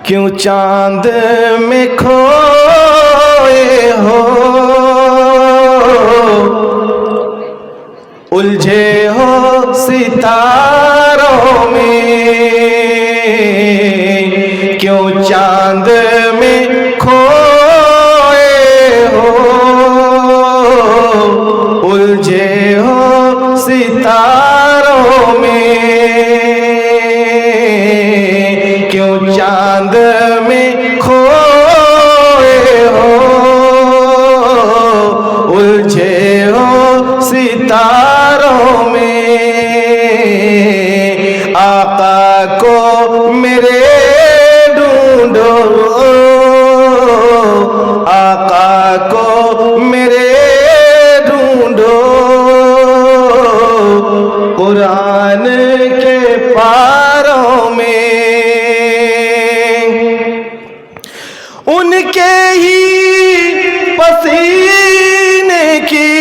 کیوں چاند میں کھوئے ہو، الجھے ہو ستاروں میں، کیوں چاند میں کھوئے ہو، الجھے ہو ستاروں میں، کیوں چاند میں کھوئے ہو، الجھے ہو ستاروں میں، آقا کو میرے ڈھونڈو، آقا کو میرے ڈھونڈو، قرآن کے پاروں میں، ان کے ہی پسینے کی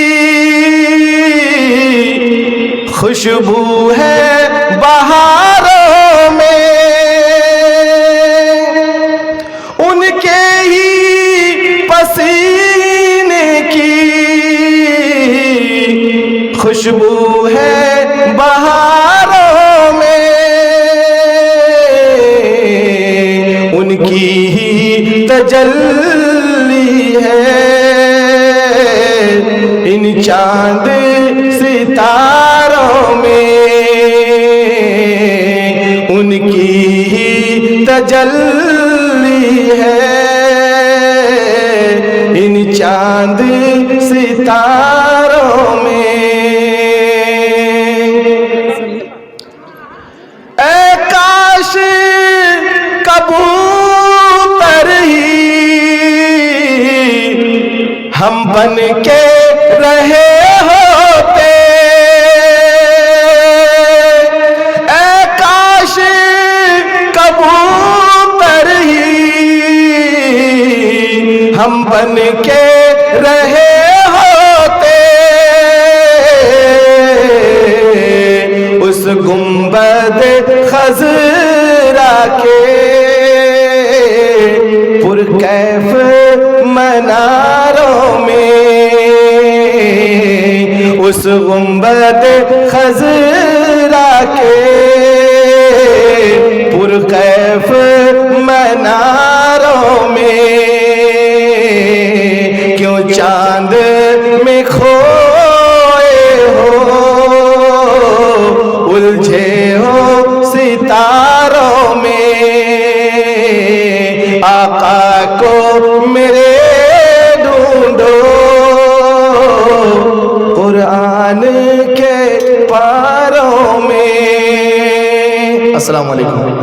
خوشبو ہے بہاروں میں، ان کے ہی پسینے کی خوشبو ہے بہاروں میں، ان کی ہی تجلی ہے ان چاند ستاروں میں، ان کی ہی تجلی ہے ان چاند ستاروں میں، اے کاش کبوتر ہی ہم بن کے رہے ہوتے، اے کاش کبوتر ہی ہم بن کے رہے ہوتے، اس گنبد خضرا کے پرکیف مناروں میں، اس گنبد خضرا کے پرکیف مناروں میں، کیوں چاند میں کھوئے ہو، الجھے ہو ستاروں میں، آقا کو میرے ڈھونڈو، قرآن کے پاروں میں۔ السلام علیکم۔